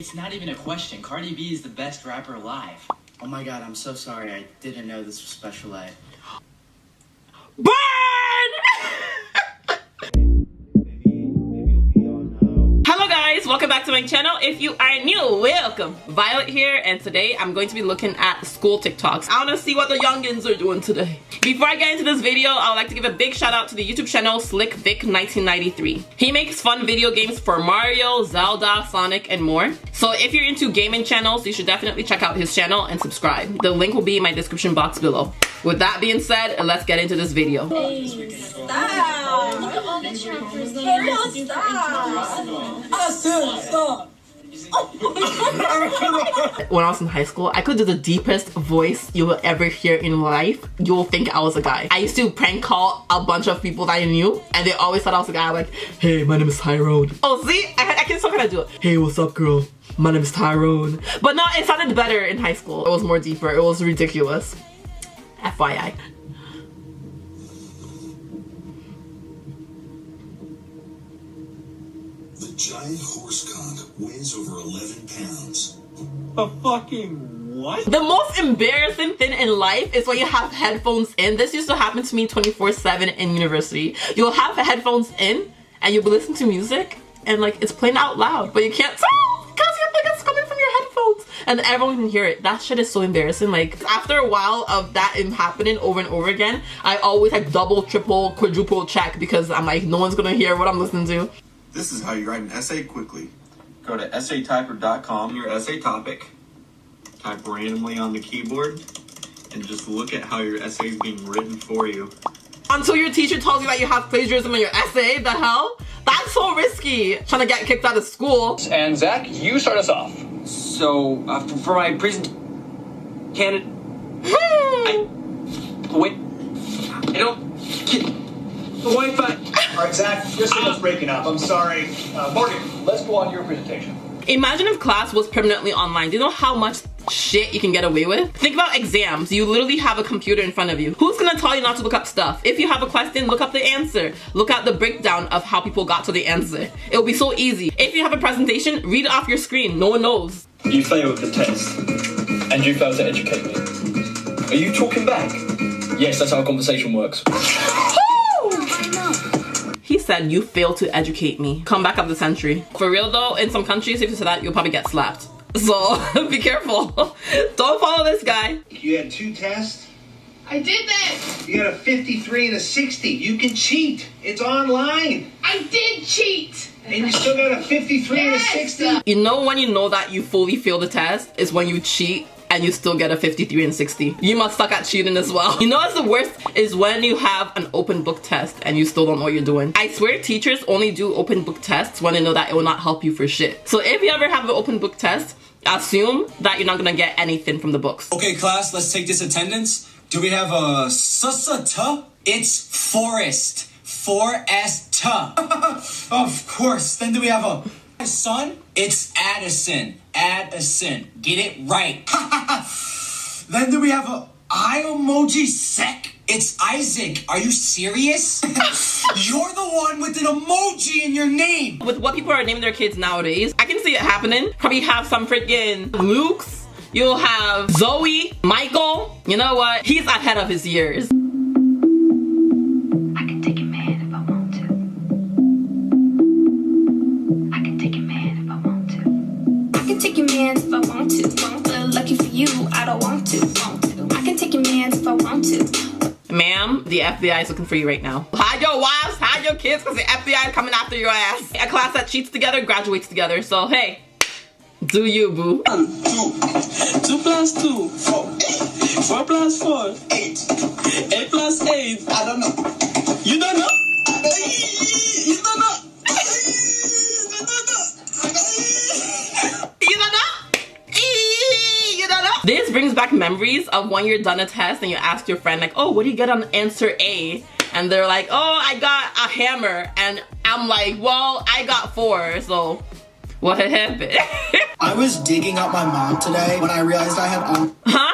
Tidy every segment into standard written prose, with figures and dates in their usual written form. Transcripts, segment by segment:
It's not even a question. Cardi B is the best rapper alive. Oh my god, I'm so sorry. I didn't know this was Special Ed. Burn! Hello guys, welcome back to my channel. If you are new, welcome. Violet here, and today I'm going to be looking at school TikToks. I want to see what the youngins are doing today. Before I get into this video, I would like to give a big shout out to the YouTube channel Slick Vic 1993. He makes fun video games for Mario, Zelda, Sonic, and more. So if you're into gaming channels, you should definitely check out his channel and subscribe. The link will be in my description box below. With that being said, let's get into this video. Hey, stop! Look at all the chapters that you stop! When I was in high school, I could do the deepest voice you will ever hear in life. You'll think I was a guy. I used to prank call a bunch of people that I knew, and they always thought I was a guy. Like, hey, my name is Tyrone. Oh, see? I can still kind of do it. Hey, what's up, girl? My name is Tyrone. But no, it sounded better in high school. It was more deeper. It was ridiculous. FYI. The giant horse conch weighs over 11 pounds. A fucking what? The most embarrassing thing in life is when you have headphones in. This used to happen to me 24/7 in university. You'll have headphones in and you'll be listening to music and like it's playing out loud, but you can't tell because you think it's coming from your headphones and everyone can hear it. That shit is so embarrassing. Like after a while of that happening over and over again, I always like double, triple, quadruple check because I'm like, no one's gonna hear what I'm listening to. This is how you write an essay quickly. Go to essaytyper.com, your essay topic, type randomly on the keyboard, and just look at how your essay is being written for you. Until your teacher tells you that you have plagiarism in your essay, the hell? That's so risky, trying to get kicked out of school. And Zach, you start us off. So, for my candidate... Wait. I don't... The Wi-Fi... Alright, Zach, your signal's breaking up. I'm sorry. Morgan, let's go on to your presentation. Imagine if class was permanently online. Do you know how much shit you can get away with? Think about exams. You literally have a computer in front of you. Who's gonna tell you not to look up stuff? If you have a question, look up the answer. Look at the breakdown of how people got to the answer. It'll be so easy. If you have a presentation, read it off your screen. No one knows. You failed the test, and you failed to educate me. Are you talking back? Yes, that's how a conversation works. He said, you failed to educate me. Come back of the century. For real though, in some countries, if you say that, you'll probably get slapped. So, be careful. Don't follow this guy. You had 2 tests? I did that! You got a 53 and a 60. You can cheat. It's online. I did cheat! And you still got a 53 and a 60? You know when you know that you fully failed the test is when you cheat and you still get a 53 and 60. You must suck at cheating as well. You know what's the worst is when you have an open book test and you still don't know what you're doing. I swear teachers only do open book tests when they know that it will not help you for shit. So if you ever have an open book test, assume that you're not gonna get anything from the books. Okay class, let's take this attendance. Do we have a s-s-t? It's forest. Forest. Of course. Then do we have a son? It's Addison. Addison. Get it right. Then do we have a eye emoji sec? It's Isaac. Are you serious? You're the one with an emoji in your name. With what people are naming their kids nowadays, I can see it happening. Probably have some freaking Luke's. You'll have Zoe, Michael. You know what? He's ahead of his years. I can take a man if I want to. I can take a man if I want to. I can take your man if I want to. Lucky for you, I don't want to. I can take your man if I want to. Ma'am, the FBI is looking for you right now. Hide your wives, hide your kids, because the FBI is coming after your ass. A class that cheats together graduates together, so hey, do you, boo. 1, 2. 2 plus 2. 4. 4 plus 4. 8. 8 plus 8. I don't know. You don't know? You don't know? You don't know? You don't know? This brings back memories of when you're done a test and you ask your friend like, oh, what do you get on answer A? And they're like, oh, I got a hammer. And I'm like, well, I got 4, so what had happened? I was digging up my mom today when I realized I had on. Huh?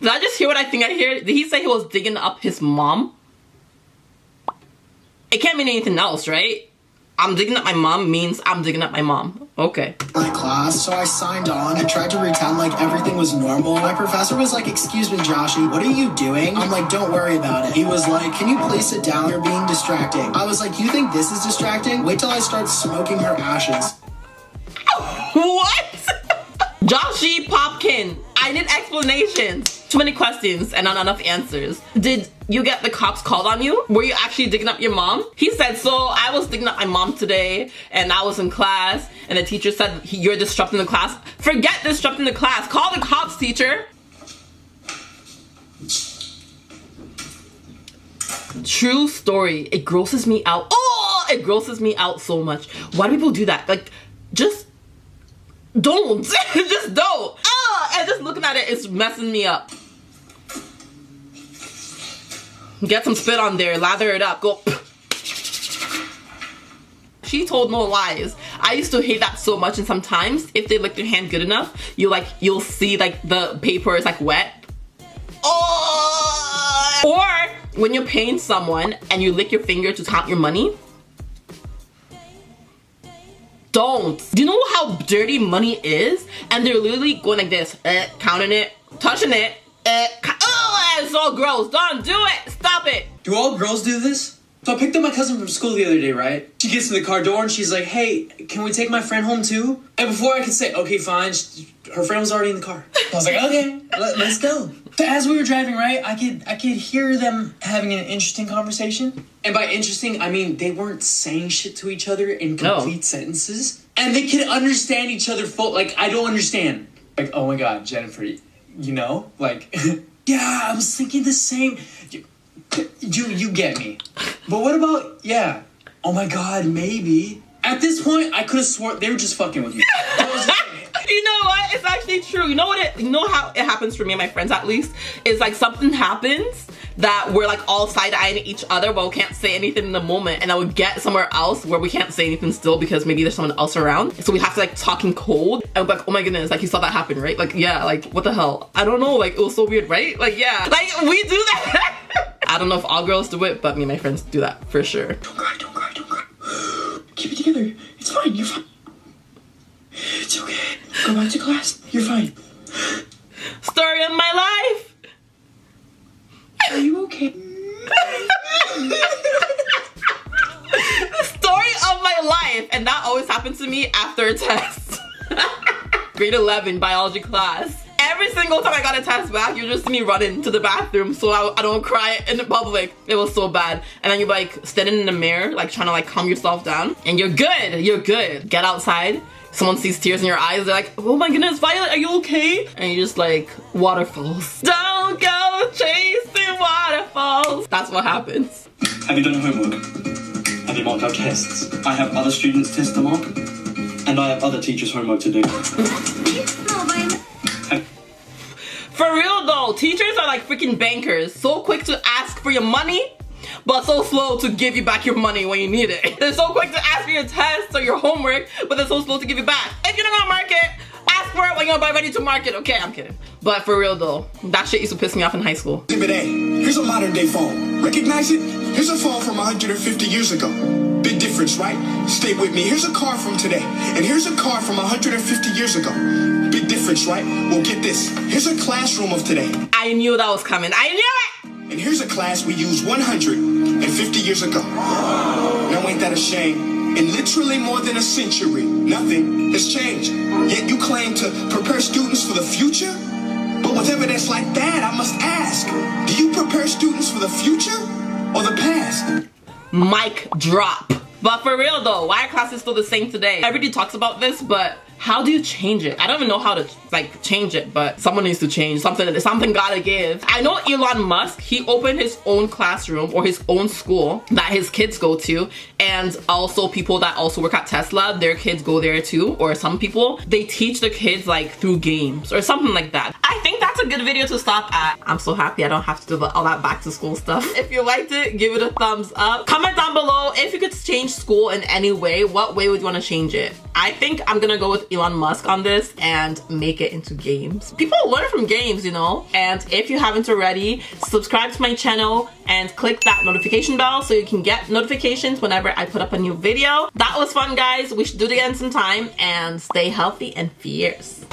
Did I just hear what I think I hear? Did he say he was digging up his mom? It can't mean anything else, right? I'm digging up my mom means I'm digging up my mom. Okay. My class, so I signed on and tried to pretend like everything was normal. My professor was like, "Excuse me, Joshy, what are you doing?" I'm like, "Don't worry about it." He was like, "Can you please sit down? You're being distracting." I was like, "You think this is distracting? Wait till I start smoking her ashes." What? Joshy Popkin, I need explanations. Too many questions and not enough answers. Did you get the cops called on you? Were you actually digging up your mom? He said, so I was digging up my mom today and I was in class and the teacher said, you're disrupting the class. Forget disrupting the class. Call the cops, teacher. True story. It grosses me out. Oh, it grosses me out so much. Why do people do that? Like, just don't. Just don't. And just looking at it is messing me up. Get some spit on there, lather it up, go. She told no lies. I used to hate that so much, and sometimes if they lick your hand good enough, you'll see like the paper is like wet. Oh! Or when you're paying someone and you lick your finger to count your money. Don't. Do you know how dirty money is? And they're literally going like this, counting it, touching it, oh, it's all gross. Don't do it. Stop it. Do all girls do this? So I picked up my cousin from school the other day, right? She gets to the car door and she's like, hey, can we take my friend home too? And before I could say, okay, fine, her friend was already in the car. I was like, okay, let's go. So as we were driving, right, I could hear them having an interesting conversation. And by interesting, I mean they weren't saying shit to each other in complete sentences. And they could understand each other full, like, I don't understand. Like, oh my God, Jennifer, you know? Like, yeah, I was thinking the same. You get me. But what about, yeah, oh my God, maybe. At this point, I could have sworn they were just fucking with me. You know what? It's actually true. You know how it happens for me and my friends, at least, is like something happens that we're like all side-eyeing each other, but we can't say anything in the moment, and I would get somewhere else where we can't say anything still because maybe there's someone else around. So we have to like talk in code, and we're like, oh my goodness, like you saw that happen, right? Like, yeah, like what the hell? I don't know, like it was so weird, right? Like, yeah, like we do that. I don't know if all girls do it, but me and my friends do that for sure. Don't cry, don't cry, don't cry. Keep it together. It's fine, you're fine. It's okay. Go back to class. You're fine. Story of my life. Are you okay? The story of my life, and that always happens to me after a test. Grade 11 biology class. Every single time I got a test back, you just see me running to the bathroom so I don't cry in the public. It was so bad. And then you're like standing in the mirror, like trying to like calm yourself down, and you're good. You're good. Get outside. Someone sees tears in your eyes, they're like, oh my goodness, Violet, are you okay? And you're just like, waterfalls. Don't go chasing waterfalls. That's what happens. Have you done your homework? Have you marked out tests? I have other students' tests to mark, and I have other teachers' homework to do. For real though, teachers are like freaking bankers. So quick to ask for your money, but so slow to give you back your money when you need it. They're so quick to ask for your tests or your homework, but they're so slow to give you back. If you're not gonna mark it, ask for it when you're ready to mark it. Okay, I'm kidding. But for real though, that shit used to piss me off in high school. Exhibit A. Here's a modern day phone. Recognize it? Here's a phone from 150 years ago. Big difference, right? Stay with me. Here's a car from today. And here's a car from 150 years ago. Big difference, right? Well, get this. Here's a classroom of today. I knew that was coming. I knew it! And here's a class we used 150 years ago. Now ain't that a shame? In literally more than a century, nothing has changed. Yet you claim to prepare students for the future? But with evidence like that, I must ask, do you prepare students for the future or the past? Mic drop. But for real though, why are classes still the same today? Everybody talks about this, but how do you change it? I don't even know how to like change it, but someone needs to change something gotta give. I know Elon Musk, he opened his own classroom or his own school that his kids go to, and also people that also work at Tesla, their kids go there too, or some people, they teach the kids like through games or something like that. I think that's a good video to stop at. I'm so happy I don't have to do all that back to school stuff. If you liked it, give it a thumbs up. Comment down below if you could change school in any way, what way would you want to change it? I think I'm gonna go with Elon Musk on this and make it into games. People learn from games, you know? And if you haven't already, subscribe to my channel and click that notification bell so you can get notifications whenever I put up a new video. That was fun, guys. We should do it again sometime, and stay healthy and fierce.